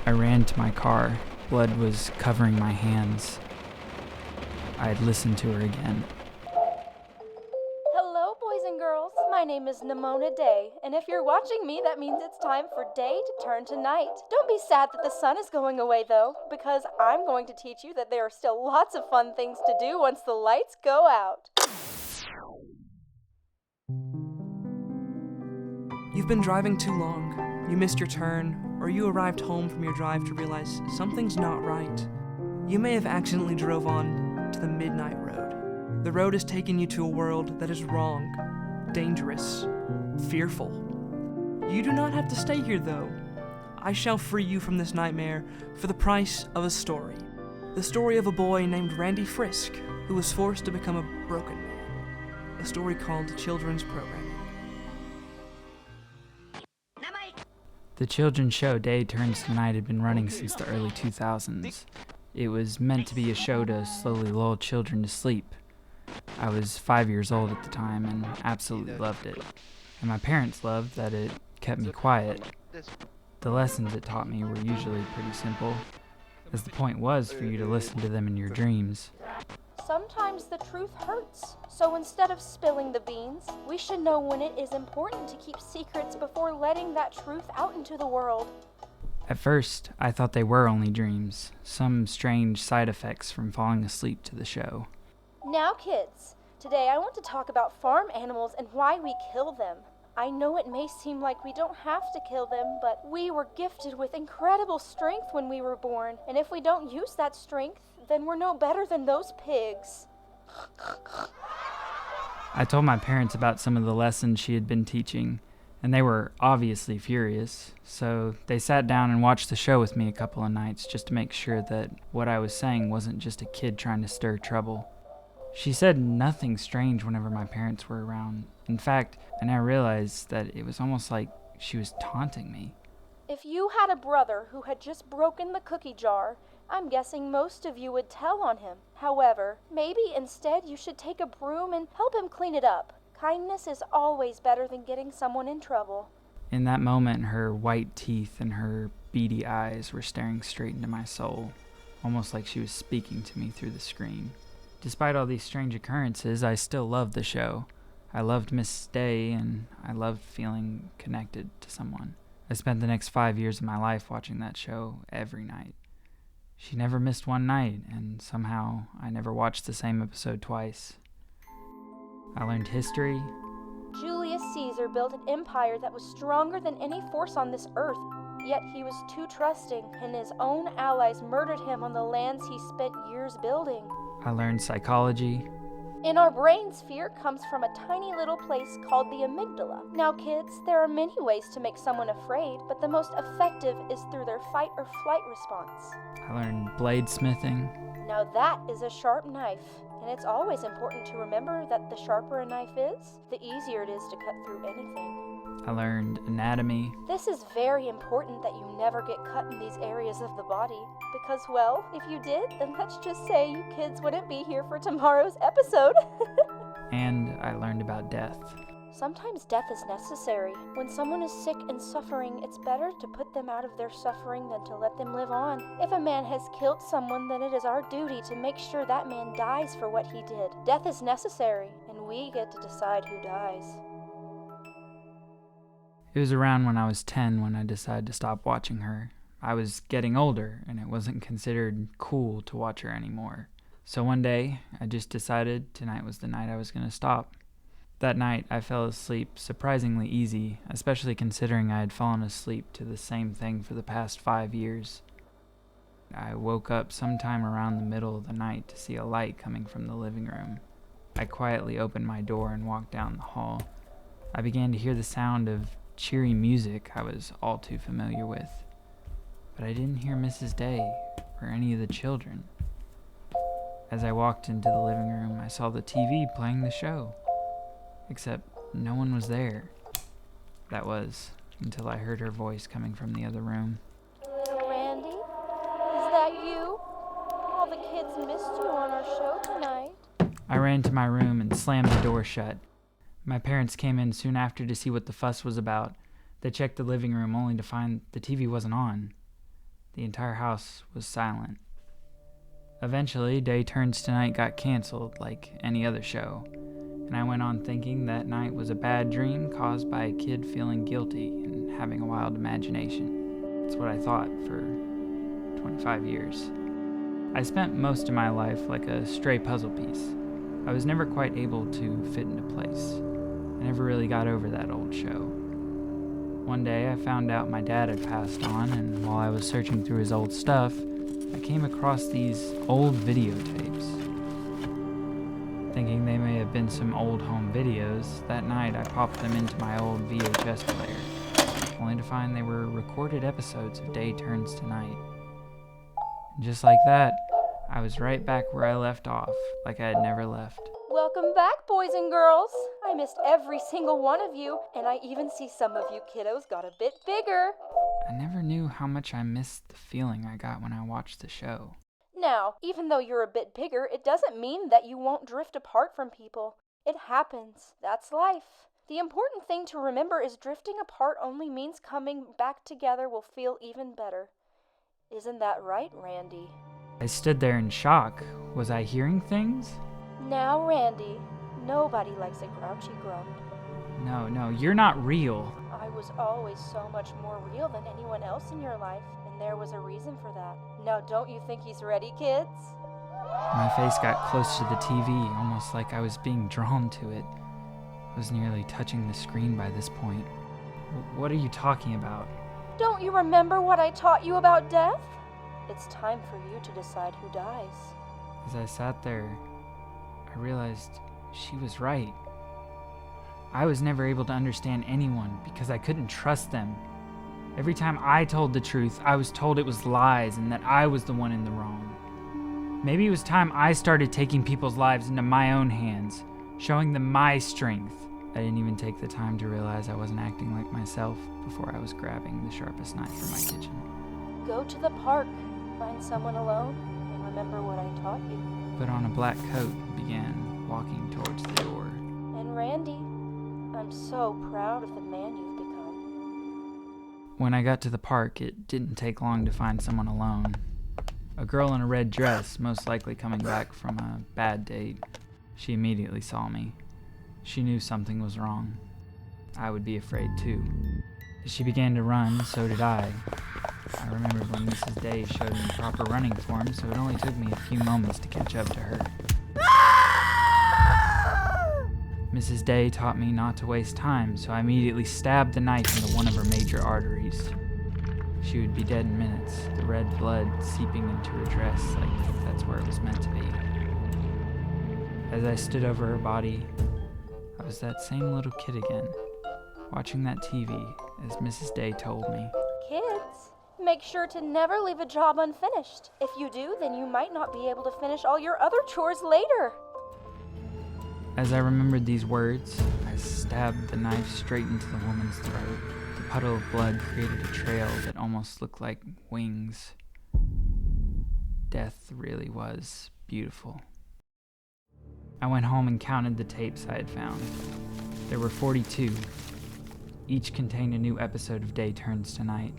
I ran to my car. Blood was covering my hands. I had listened to her again. Hello, boys and girls. My name is Namona Day, and if you're watching me, that means it's time for day to turn to night. Don't be sad that the sun is going away, though, because I'm going to teach you that there are still lots of fun things to do once the lights go out. You've been driving too long. You missed your turn, or you arrived home from your drive to realize something's not right. You may have accidentally drove on to the midnight road. The road is taking you to a world that is wrong, dangerous, fearful. You do not have to stay here, though. I shall free you from this nightmare for the price of a story. The story of a boy named Randy Frisk, who was forced to become a broken man. A story called Children's Programming. The children's show Day Turns to Night had been running since the early 2000s. It was meant to be a show to slowly lull children to sleep. I was 5 years old at the time and absolutely loved it. And my parents loved that it kept me quiet. The lessons it taught me were usually pretty simple, as the point was for you to listen to them in your dreams. Sometimes the truth hurts, so instead of spilling the beans, we should know when it is important to keep secrets before letting that truth out into the world. At first, I thought they were only dreams, some strange side effects from falling asleep to the show. Now kids, today I want to talk about farm animals and why we kill them. I know it may seem like we don't have to kill them, but we were gifted with incredible strength when we were born, and if we don't use that strength, then we're no better than those pigs. I told my parents about some of the lessons she had been teaching, and they were obviously furious, so they sat down and watched the show with me a couple of nights just to make sure that what I was saying wasn't just a kid trying to stir trouble. She said nothing strange whenever my parents were around. In fact, I now realize that it was almost like she was taunting me. If you had a brother who had just broken the cookie jar, I'm guessing most of you would tell on him. However, maybe instead you should take a broom and help him clean it up. Kindness is always better than getting someone in trouble. In that moment, her white teeth and her beady eyes were staring straight into my soul, almost like she was speaking to me through the screen. Despite all these strange occurrences, I still loved the show. I loved Miss Day, and I loved feeling connected to someone. I spent the next 5 years of my life watching that show every night. She never missed one night, and somehow I never watched the same episode twice. I learned history. Julius Caesar built an empire that was stronger than any force on this earth, yet he was too trusting, and his own allies murdered him on the lands he spent years building. I learned psychology. In our brains, fear comes from a tiny little place called the amygdala. Now kids, there are many ways to make someone afraid, but the most effective is through their fight or flight response. I learned bladesmithing. Now that is a sharp knife, and it's always important to remember that the sharper a knife is, the easier it is to cut through anything. I learned anatomy. This is very important that you never get cut in these areas of the body, because, well, if you did, then let's just say you kids wouldn't be here for tomorrow's episode. And I learned about death. Sometimes death is necessary. When someone is sick and suffering, it's better to put them out of their suffering than to let them live on. If a man has killed someone, then it is our duty to make sure that man dies for what he did. Death is necessary, and we get to decide who dies. It was around when I was 10 when I decided to stop watching her. I was getting older, and it wasn't considered cool to watch her anymore. So one day, I just decided tonight was the night I was going to stop. That night, I fell asleep surprisingly easy, especially considering I had fallen asleep to the same thing for the past 5 years. I woke up sometime around the middle of the night to see a light coming from the living room. I quietly opened my door and walked down the hall. I began to hear the sound of cheery music I was all too familiar with. But I didn't hear Mrs. Day or any of the children. As I walked into the living room, I saw the TV playing the show. Except no one was there. That was until I heard her voice coming from the other room. Little Randy, is that you? All the kids missed you on our show tonight. I ran to my room and slammed the door shut. My parents came in soon after to see what the fuss was about. They checked the living room only to find the TV wasn't on. The entire house was silent. Eventually, Day Turns to Night got canceled like any other show, and I went on thinking that night was a bad dream caused by a kid feeling guilty and having a wild imagination. That's what I thought for 25 years. I spent most of my life like a stray puzzle piece. I was never quite able to fit into place. I never really got over that old show. One day I found out my dad had passed on, and while I was searching through his old stuff, I came across these old videotapes. Thinking they may have been some old home videos, that night I popped them into my old VHS player, only to find they were recorded episodes of Day Turns to Night. And just like that, I was right back where I left off, like I had never left. Welcome back, boys and girls. I missed every single one of you, and I even see some of you kiddos got a bit bigger. I never knew how much I missed the feeling I got when I watched the show. Now, even though you're a bit bigger, it doesn't mean that you won't drift apart from people. It happens. That's life. The important thing to remember is drifting apart only means coming back together will feel even better. Isn't that right, Randy? I stood there in shock. Was I hearing things? Now, Randy, nobody likes a grouchy grump. No, you're not real. I was always so much more real than anyone else in your life, and there was a reason for that. Now, don't you think he's ready, kids? My face got close to the TV, almost like I was being drawn to it. I was nearly touching the screen by this point. What are you talking about? Don't you remember what I taught you about death? It's time for you to decide who dies. As I sat there, I realized she was right. I was never able to understand anyone because I couldn't trust them. Every time I told the truth, I was told it was lies and that I was the one in the wrong. Maybe it was time I started taking people's lives into my own hands, showing them my strength. I didn't even take the time to realize I wasn't acting like myself before I was grabbing the sharpest knife from my kitchen. Go to the park, find someone alone, and remember what I taught you. Put on a black coat and began walking towards the door. And Randy, I'm so proud of the man you've become. When I got to the park, it didn't take long to find someone alone. A girl in a red dress, most likely coming back from a bad date. She immediately saw me. She knew something was wrong. I would be afraid too. As she began to run, so did I. I remembered when Mrs. Day showed me proper running form, so it only took me a few moments to catch up to her. Mrs. Day taught me not to waste time, so I immediately stabbed the knife into one of her major arteries. She would be dead in minutes, the red blood seeping into her dress like that's where it was meant to be. As I stood over her body, I was that same little kid again, watching that TV, as Mrs. Day told me. Kids, make sure to never leave a job unfinished. If you do, then you might not be able to finish all your other chores later. As I remembered these words, I stabbed the knife straight into the woman's throat. The puddle of blood created a trail that almost looked like wings. Death really was beautiful. I went home and counted the tapes I had found. There were 42. Each contained a new episode of Day Turns to Night.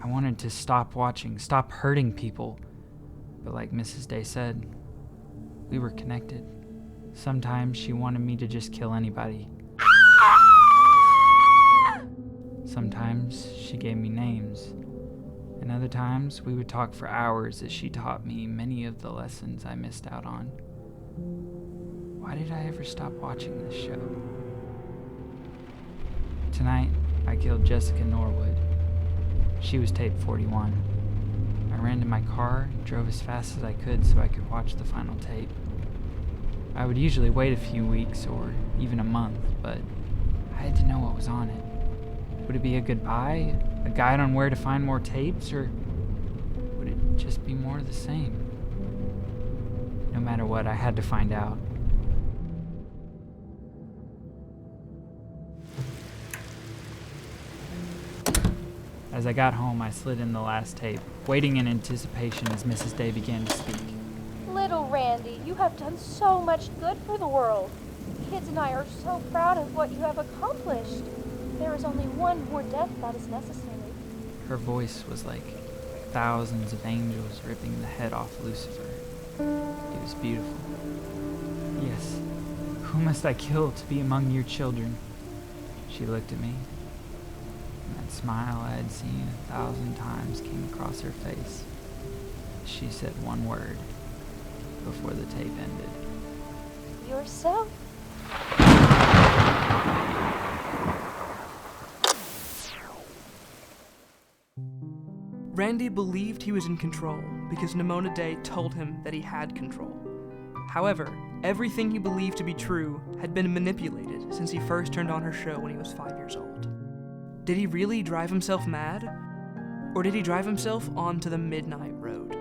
I wanted to stop watching, stop hurting people. But like Mrs. Day said, we were connected. Sometimes she wanted me to just kill anybody. Sometimes she gave me names. And other times we would talk for hours as she taught me many of the lessons I missed out on. Why did I ever stop watching this show? Tonight, I killed Jessica Norwood. She was tape 41. I ran to my car and drove as fast as I could so I could watch the final tape. I would usually wait a few weeks or even a month, but I had to know what was on it. Would it be a goodbye, a guide on where to find more tapes, or would it just be more of the same? No matter what, I had to find out. As I got home, I slid in the last tape, waiting in anticipation as Mrs. Day began to speak. Little Randy, you have done so much good for the world. Kids and I are so proud of what you have accomplished. There is only one more death that is necessary. Her voice was like thousands of angels ripping the head off Lucifer. It was beautiful. Yes, who must I kill to be among your children? She looked at me, and that smile I had seen 1,000 times came across her face. She said one word before the tape ended. Yourself? Randy believed he was in control because Namona Day told him that he had control. However, everything he believed to be true had been manipulated since he first turned on her show when he was 5 years old. Did he really drive himself mad? Or did he drive himself onto the midnight road?